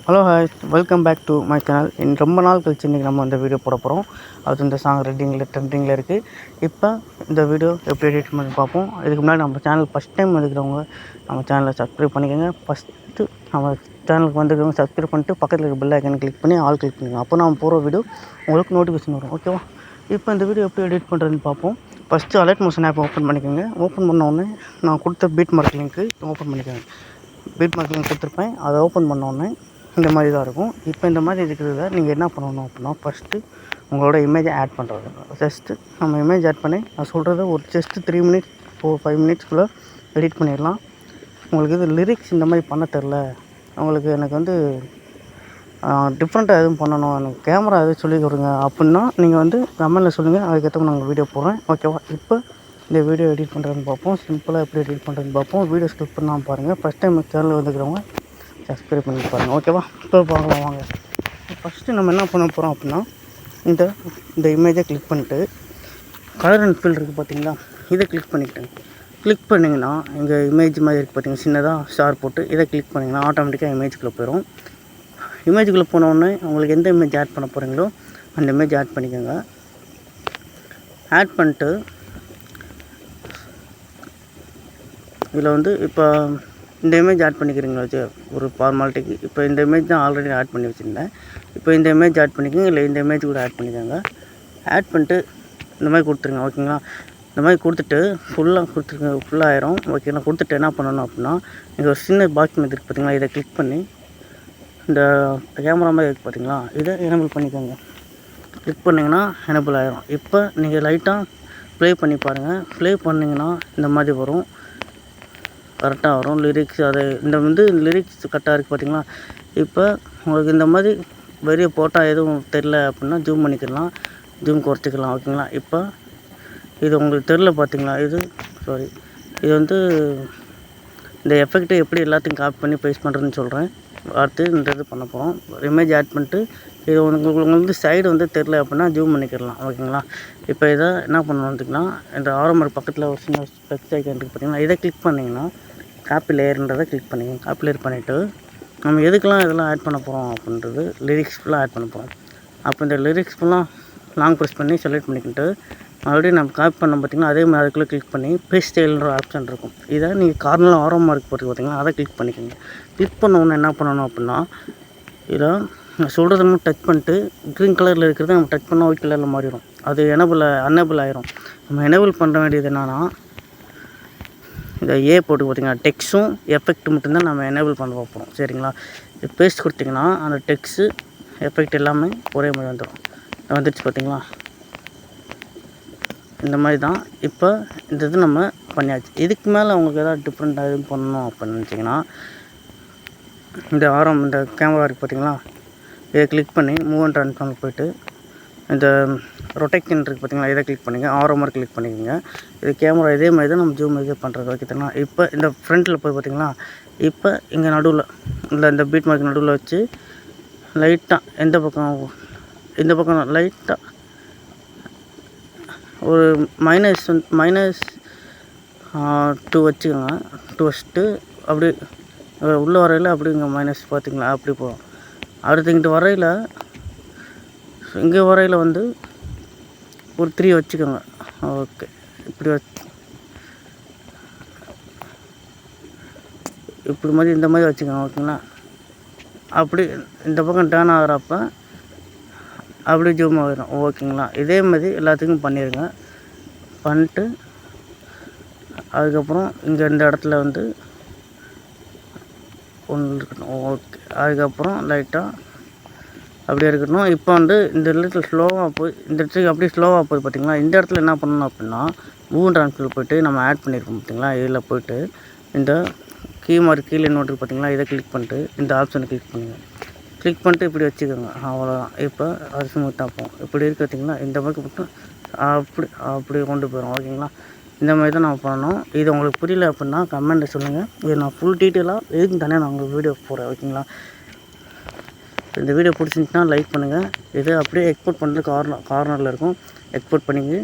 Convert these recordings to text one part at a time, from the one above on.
Hello hi, welcome back to my channel. ரொம்ப நாள் கழிச்சு இன்றைக்கி நம்ம இந்த வீடியோ போட போகிறோம். அது இந்த சாங் ட்ரெண்டிங்கில் இருக்குது. இப்போ இந்த வீடியோ எப்படி எடிட் பண்ணி பார்ப்போம். இதுக்கு முன்னாடி நம்ம சேனல் ஃபஸ்ட் டைம் வந்துக்கிறவங்க நம்ம சேனலை சப்ஸ்கிரைப் பண்ணிக்கோங்க. ஃபஸ்ட்டு நம்ம சேனலுக்கு வந்துக்கிறவங்க சப்ஸ்கிரைப் பண்ணிட்டு பக்கத்தில் இருக்க பெல் ஐக்கனை கிளிக் பண்ணி ஆல் கிளிக் பண்ணிக்கோங்க. அப்போ நான் போகிற வீடியோ உங்களுக்கு நோட்டிஃபிகேஷன் வரும். ஓகேவா? இப்போ இந்த வீடியோ எப்படி எடிட் பண்ணுறதுன்னு பார்ப்போம். First alert motion app open பண்ணிக்கோங்க. ஓப்பன் பண்ண உடனே நான் கொடுத்த பீட் மார்க் லிங்க்கு ஓப்பன் பண்ணிக்கோங்க. பீட் மார்க் லிங்க் கொடுத்துருப்பேன். அதை ஓப்பன் பண்ண உடனே இந்த மாதிரி தான் இருக்கும். இப்போ இந்த மாதிரி இருக்கிறத நீங்கள் என்ன பண்ணணும் அப்படின்னா, ஃபஸ்ட்டு உங்களோட இமேஜை ஆட் பண்ணுறது. ஜஸ்ட்டு நம்ம இமேஜ் ஆட் பண்ணி நான் சொல்கிறத ஒரு ஜஸ்ட்டு 3 மினிட்ஸ் 5 மினிட்ஸ்க்குள்ளே எடிட் பண்ணிடலாம். உங்களுக்கு இது லிரிக்ஸ் இந்த மாதிரி பண்ண தெரில, உங்களுக்கு எனக்கு வந்து டிஃப்ரெண்ட்டாக எதுவும் பண்ணணும், எனக்கு கேமரா எதுவும் சொல்லி கொடுங்க அப்படின்னா நீங்கள் வந்து கமெண்டில் சொல்லுங்கள். அதுக்கேற்ற நாங்கள் வீடியோ போடுறேன். ஓகேவா? இப்போ இந்த வீடியோ எடிட் பண்ணுறதுன்னு பார்ப்போம். சிம்பிளாக எப்படி எடிட் பண்ணுறதுன்னு பார்ப்போம். வீடியோ ஸ்கிப் பண்ணாமல் பாருங்கள். ஃபஸ்ட் டைம் சேனல் வந்துக்கிறவங்க சப்ஸ்கிரைப் பண்ணி பாருங்கள். ஓகேவா? இப்போ பார்க்கலாம் வாங்க. ஃபஸ்ட்டு நம்ம என்ன பண்ண போகிறோம் அப்படின்னா, இந்த இமேஜை கிளிக் பண்ணிட்டு கலர் அண்ட் ஃபில் இருக்குது பார்த்தீங்களா, இதை கிளிக் பண்ணிக்கிட்டேன். கிளிக் பண்ணிங்கன்னா இங்கே இமேஜ் மாதிரி இருக்குது பார்த்தீங்கன்னா, சின்னதாக ஸ்டார் போட்டு இதை கிளிக் பண்ணிங்கன்னா ஆட்டோமேட்டிக்காக இமேஜுக்குள்ளே போயிடும். இமேஜுக்குள்ளே போனோடனே உங்களுக்கு எந்த இமேஜ் ஆட் பண்ண போகிறீங்களோ அந்த இமேஜ் ஆட் பண்ணிக்கோங்க. ஆட் பண்ணிட்டு இதில் வந்து இப்போ இந்த இமேஜ் ஆட் பண்ணிக்கிறீங்களா வச்சு ஒரு ஃபார்மாலிட்டிக்கு. இப்போ இந்த இமேஜ் தான் ஆல்ரெடி ஆட் பண்ணி வச்சுருந்தேன். இப்போ இந்த இமேஜ் ஆட் பண்ணிக்கோங்க, இல்லை இந்த இமேஜ் கூட ஆட் பண்ணிக்கோங்க. ஆட் பண்ணிட்டு இந்த மாதிரி கொடுத்துருங்க. ஓகேங்களா? இந்த மாதிரி கொடுத்துட்டு ஃபுல்லாக ஃபுல்லாகிடும். ஓகேங்களா? கொடுத்துட்டு என்ன பண்ணணும் அப்படின்னா, இங்கே ஒரு சின்ன பாக்ஸ் மாதிரி இருக்குது பார்த்தீங்களா, இதை கிளிக் பண்ணி இந்த கேமரா மாதிரி இருக்குது பார்த்தீங்களா, இதை எனேபிள் பண்ணிக்கோங்க. கிளிக் பண்ணிங்கன்னா எனேபிள் ஆகிடும். இப்போ நீங்கள் லைட்டாக ப்ளே பண்ணி பாருங்கள். ப்ளே பண்ணிங்கன்னா இந்த மாதிரி வரும், கரெக்டாக வரும் லிரிக்ஸ். அது இந்த லிரிக்ஸ் கரெக்டாக இருக்குது பார்த்தீங்களா. இப்போ உங்களுக்கு இந்த மாதிரி வெளியே போட்டால் எதுவும் தெரில அப்படின்னா ஜூம் பண்ணிக்கலாம், ஜூம் குறைச்சிக்கலாம். ஓகேங்களா? இப்போ இது உங்களுக்கு தெரில பார்த்தீங்களா, இது வந்து இந்த எஃபெக்ட்டு எப்படி எல்லாத்தையும் காப்பி பண்ணி பேஸ்ட் பண்ணுறதுன்னு சொல்கிறேன். அடுத்து இந்த இது பண்ண போகிறோம். இமேஜ் ஆட் பண்ணிட்டு இது உங்களுக்கு சைடு வந்து தெரில அப்படின்னா ஜூம் பண்ணிக்கிடலாம். ஓகேங்களா? இப்போ இதை என்ன பண்ணணுன்னா, இந்த ஆரம்பர் பக்கத்தில் ஒரு சின்ன ஸ்பெக்ஸ் ஐக்கன் இருக்குது பார்த்தீங்கன்னா, இதை கிளிக் பண்ணிங்கன்னா காப்பி லேயர்ன்றதை கிளிக் பண்ணிக்கோங்க. காப்பி லேயர் பண்ணிவிட்டு நம்ம எதுக்கெல்லாம் இதெல்லாம் ஆட் பண்ண போகிறோம் அப்படின்றது லிரிக்ஸ் ஃபுல்லாக ஆட் பண்ண போகிறோம். அப்போ இந்த லிரிக்ஸ் ஃபுல்லாக லாங் ப்ரெஸ் பண்ணி செலக்ட் பண்ணிக்கிட்டு ஆல்ரெடி நம்ம காப்பி பண்ணோம் பார்த்திங்கன்னா, அதே மாதிரி அதுக்குள்ளே கிளிக் பண்ணி பேஸ்ட் ஸ்டைல்ன்ற ஆப்ஷன் இருக்கும். இதை நீங்கள் கார்னரில் ஆரம்பமாக இருக்குது போட்டு பார்த்திங்கன்னா அதை கிளிக் பண்ணிக்கோங்க. கிளிக் பண்ண உடனே என்ன பண்ணணும் அப்படின்னா, இதை நான் சொல்கிறத நம்ம டச் பண்ணிட்டு க்ரீன் கலரில் இருக்கிறத நம்ம டச் பண்ணால் ஒயிட் கலரில் மாறிடும். அது அன்னேபிள் ஆகிரும். நம்ம எனேபிள் பண்ண வேண்டியது என்னென்னா, இந்த போட்டு பார்த்திங்கன்னா டெக்ஸ்ட்டும் எஃபெக்ட் மட்டும்தான் நம்ம எனேபிள் பண்ண போகிறோம். சரிங்களா? பேஸ்ட் கொடுத்திங்கன்னா அந்த டெக்ஸ்ட்டு எஃபெக்ட் எல்லாமே ஒரே மாதிரி வந்துடுச்சு பார்த்திங்களா. இந்த மாதிரி தான் இப்போ இந்த இது நம்ம பண்ணியாச்சு. இதுக்கு மேலே உங்களுக்கு எதாவது டிஃப்ரெண்ட்டாக எதுவும் பண்ணணும் அப்படின்னு நினச்சிங்கன்னா, இந்த கேமரா இருக்குது பார்த்தீங்களா, இதை கிளிக் பண்ணி மூவ் அண்ட் ட்ரான்ஸ்ஃபார்மில் போய்ட்டு இந்த ரொட்டேஷன் இருக்குது பார்த்தீங்களா, இதை கிளிக் பண்ணிங்க. ஆரோமர் கிளிக் பண்ணிக்கோங்க. இது கேமரா இதே மாதிரி தான் நம்ம ஜூம் இது பண்ணுறது. ஓகேங்களா? இப்போ இந்த ஃப்ரண்ட்டில் போய் பார்த்தீங்களா, இப்போ இங்கே நடுவில் இந்த பீட் மார்க் நடுவில் வச்சு லைட்டாக இந்த பக்கம் லைட்டாக ஒரு -2 வச்சுக்கோங்க. 2 வச்சுட்டு அப்படி உள்ளே வரையில் அப்படி இங்கே மைனஸ் பார்த்திங்களா, அப்படி போகும். அடுத்து இங்கே வரையில் வந்து ஒரு 3 வச்சுக்கோங்க. ஓகே, இப்படி மாதிரி இந்த மாதிரி வச்சுக்கோங்க. ஓகேங்களா? அப்படி இந்த பக்கம் டேர்ன் ஆகிறப்ப அப்படி ஜூம் ஆகிடும். ஓகேங்களா? இதே மாதிரி எல்லாத்துக்கும் பண்ணிடுங்க. பண்ணிட்டு அதுக்கப்புறம் இங்கே இந்த இடத்துல வந்து ஒன்று இருக்கணும். ஓகே, அதுக்கப்புறம் லைட்டாக அப்படியே இருக்கணும். இப்போ வந்து இந்த இடத்துல ஸ்லோவாக போய் இந்த இடத்துக்கு அப்படியே ஸ்லோவாக போய் பார்த்திங்களா, இந்த இடத்துல என்ன பண்ணணும் அப்படின்னா, மூவ் ட்ரான்ஸ்ஃபர் போய்ட்டு நம்ம ஆட் பண்ணியிருக்கோம் பார்த்திங்களா, இதில் போய்ட்டு இந்த கீமார்க் கீழே நோட்டு பார்த்திங்களா, இதை கிளிக் பண்ணிட்டு இந்த ஆப்ஷனை கிளிக் பண்ணுங்கள். கிளிக் பண்ணிட்டு இப்படி வச்சுக்கோங்க. அவ்வளோதான். இப்போ அது ஸ்மூத்தாக போகும். இப்படி இருக்குது பார்த்திங்களா, இந்த மாதிரி மட்டும் அப்படி கொண்டு போயிடும். ஓகேங்களா? இந்த மாதிரி தான் நான் பண்ணணும். இது உங்களுக்கு புரியல அப்படின்னா கமெண்ட்டில் சொல்லுங்கள். இது நான் ஃபுல் டீட்டெயிலாக எதுக்கும் தனியாக நான் உங்களுக்கு வீடியோ போடுறேன். ஓகேங்களா? இந்த வீடியோ பிடிச்சிருந்துச்சுன்னா லைக் பண்ணுங்கள். இது அப்படியே எக்ஸ்போர்ட் பண்ணுறது கார்னரில் இருக்கும். எக்ஸ்போர்ட் பண்ணிங்க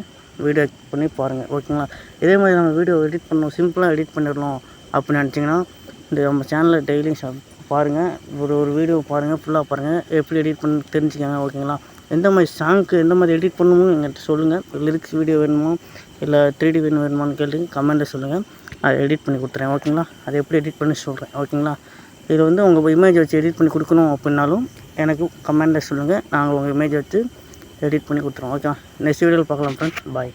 வீடியோ எக்ஸ்போர்ட் பண்ணி பாருங்கள். ஓகேங்களா? இதே மாதிரி நம்ம வீடியோ எடிட் பண்ணணும், சிம்பிளாக எடிட் பண்ணிடணும் அப்படின்னு நினச்சிங்கன்னா இந்த நம்ம சேனலில் டெய்லியும் பாருங்கள், ஒரு வீடியோ பாருங்கள், ஃபுல்லாக பாருங்கள், எப்படி எடிட் பண்ணி தெரிஞ்சுக்கங்க. ஓகேங்களா? எந்த மாதிரி சாங்க்கு எந்த மாதிரி எடிட் பண்ணணும்னு என்கிட்ட சொல்லுங்கள். லிரிக்ஸ் வீடியோ வேணுமோ இல்லை 3D வேணுமான்னு கேளுங்க, கமெண்ட்டில் சொல்லுங்கள். அதை எடிட் பண்ணி கொடுத்துறேன். ஓகேங்களா? அதை எப்படி எடிட் பண்ணி சொல்கிறேன். ஓகேங்களா? இதில் வந்து உங்கள் இமேஜ் வச்சு எடிட் பண்ணி கொடுக்கணும் அப்படின்னாலும் எனக்கு கமெண்ட்டில் சொல்லுங்கள். நாங்கள் உங்கள் இமேஜ் வச்சு எடிட் பண்ணி கொடுத்துருவோம். ஓகே, நெக்ஸ்ட் வீடியோவில் பார்க்கலாம் ஃப்ரெண்ட்ஸ். பாய்.